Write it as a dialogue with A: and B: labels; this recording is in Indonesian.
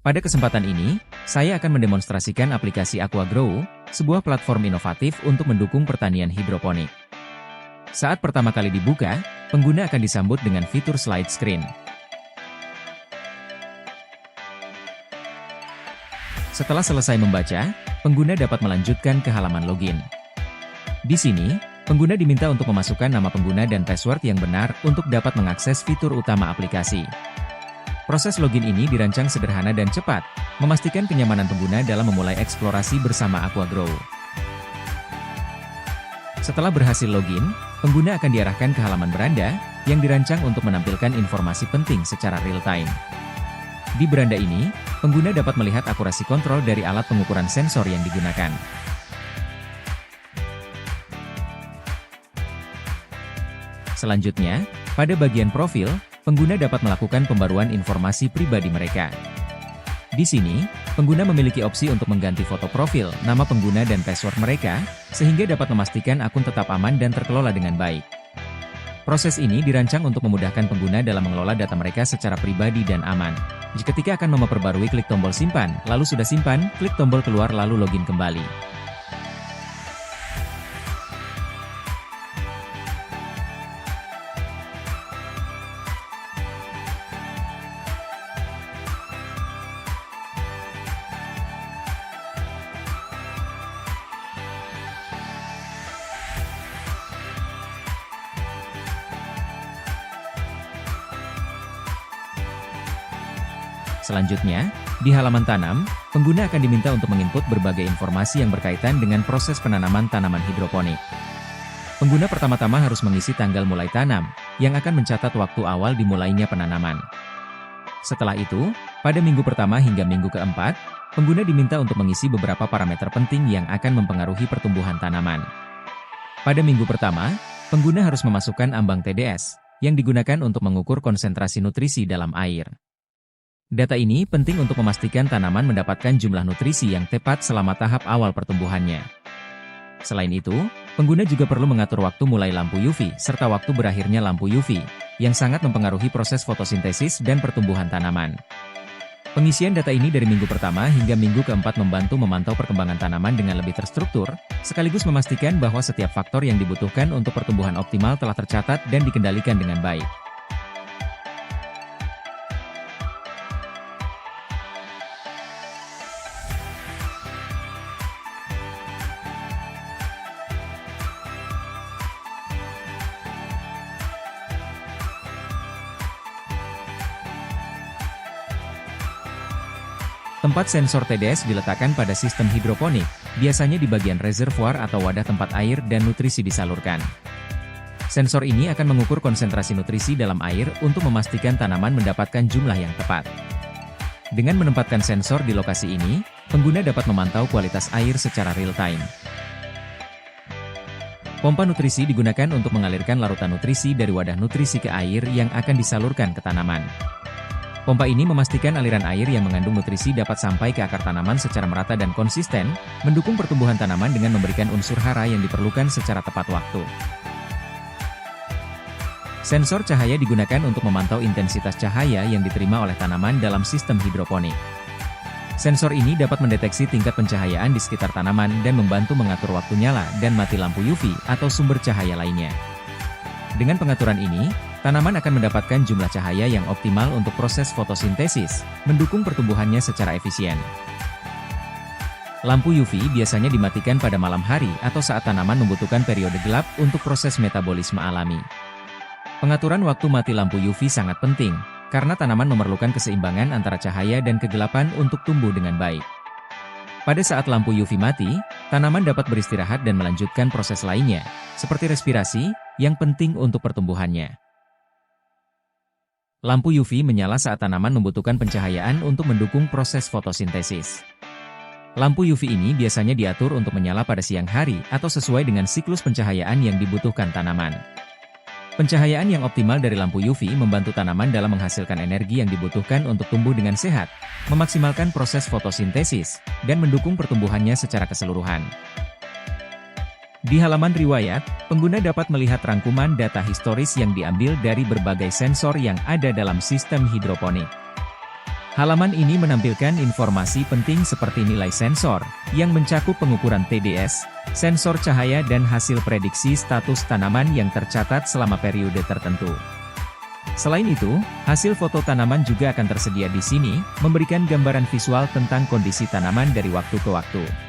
A: Pada kesempatan ini, saya akan mendemonstrasikan aplikasi AquaGrow, sebuah platform inovatif untuk mendukung pertanian hidroponik. Saat pertama kali dibuka, pengguna akan disambut dengan fitur slide screen. Setelah selesai membaca, pengguna dapat melanjutkan ke halaman login. Di sini, pengguna diminta untuk memasukkan nama pengguna dan password yang benar untuk dapat mengakses fitur utama aplikasi. Proses login ini dirancang sederhana dan cepat, memastikan kenyamanan pengguna dalam memulai eksplorasi bersama AquaGrow. Setelah berhasil login, pengguna akan diarahkan ke halaman beranda, yang dirancang untuk menampilkan informasi penting secara real-time. Di beranda ini, pengguna dapat melihat akurasi kontrol dari alat pengukuran sensor yang digunakan. Selanjutnya, pada bagian profil, pengguna dapat melakukan pembaruan informasi pribadi mereka. Di sini, pengguna memiliki opsi untuk mengganti foto profil, nama pengguna dan password mereka, sehingga dapat memastikan akun tetap aman dan terkelola dengan baik. Proses ini dirancang untuk memudahkan pengguna dalam mengelola data mereka secara pribadi dan aman. Ketika akan memperbarui, klik tombol simpan, lalu sudah simpan, klik tombol keluar lalu login kembali. Selanjutnya, di halaman tanam, pengguna akan diminta untuk menginput berbagai informasi yang berkaitan dengan proses penanaman tanaman hidroponik. Pengguna pertama-tama harus mengisi tanggal mulai tanam, yang akan mencatat waktu awal dimulainya penanaman. Setelah itu, pada minggu pertama hingga minggu keempat, pengguna diminta untuk mengisi beberapa parameter penting yang akan mempengaruhi pertumbuhan tanaman. Pada minggu pertama, pengguna harus memasukkan ambang TDS, yang digunakan untuk mengukur konsentrasi nutrisi dalam air. Data ini penting untuk memastikan tanaman mendapatkan jumlah nutrisi yang tepat selama tahap awal pertumbuhannya. Selain itu, pengguna juga perlu mengatur waktu mulai lampu UV serta waktu berakhirnya lampu UV, yang sangat mempengaruhi proses fotosintesis dan pertumbuhan tanaman. Pengisian data ini dari minggu pertama hingga minggu keempat membantu memantau perkembangan tanaman dengan lebih terstruktur, sekaligus memastikan bahwa setiap faktor yang dibutuhkan untuk pertumbuhan optimal telah tercatat dan dikendalikan dengan baik. Tempat sensor TDS diletakkan pada sistem hidroponik, biasanya di bagian reservoir atau wadah tempat air dan nutrisi disalurkan. Sensor ini akan mengukur konsentrasi nutrisi dalam air untuk memastikan tanaman mendapatkan jumlah yang tepat. Dengan menempatkan sensor di lokasi ini, pengguna dapat memantau kualitas air secara real-time. Pompa nutrisi digunakan untuk mengalirkan larutan nutrisi dari wadah nutrisi ke air yang akan disalurkan ke tanaman. Pompa ini memastikan aliran air yang mengandung nutrisi dapat sampai ke akar tanaman secara merata dan konsisten, mendukung pertumbuhan tanaman dengan memberikan unsur hara yang diperlukan secara tepat waktu. Sensor cahaya digunakan untuk memantau intensitas cahaya yang diterima oleh tanaman dalam sistem hidroponik. Sensor ini dapat mendeteksi tingkat pencahayaan di sekitar tanaman dan membantu mengatur waktu nyala dan mati lampu UV atau sumber cahaya lainnya. Dengan pengaturan ini, tanaman akan mendapatkan jumlah cahaya yang optimal untuk proses fotosintesis, mendukung pertumbuhannya secara efisien. Lampu UV biasanya dimatikan pada malam hari atau saat tanaman membutuhkan periode gelap untuk proses metabolisme alami. Pengaturan waktu mati lampu UV sangat penting, karena tanaman memerlukan keseimbangan antara cahaya dan kegelapan untuk tumbuh dengan baik. Pada saat lampu UV mati, tanaman dapat beristirahat dan melanjutkan proses lainnya, seperti respirasi, yang penting untuk pertumbuhannya. Lampu UV menyala saat tanaman membutuhkan pencahayaan untuk mendukung proses fotosintesis. Lampu UV ini biasanya diatur untuk menyala pada siang hari atau sesuai dengan siklus pencahayaan yang dibutuhkan tanaman. Pencahayaan yang optimal dari lampu UV membantu tanaman dalam menghasilkan energi yang dibutuhkan untuk tumbuh dengan sehat, memaksimalkan proses fotosintesis, dan mendukung pertumbuhannya secara keseluruhan. Di halaman riwayat, pengguna dapat melihat rangkuman data historis yang diambil dari berbagai sensor yang ada dalam sistem hidroponik. Halaman ini menampilkan informasi penting seperti nilai sensor, yang mencakup pengukuran TDS, sensor cahaya dan hasil prediksi status tanaman yang tercatat selama periode tertentu. Selain itu, hasil foto tanaman juga akan tersedia di sini, memberikan gambaran visual tentang kondisi tanaman dari waktu ke waktu.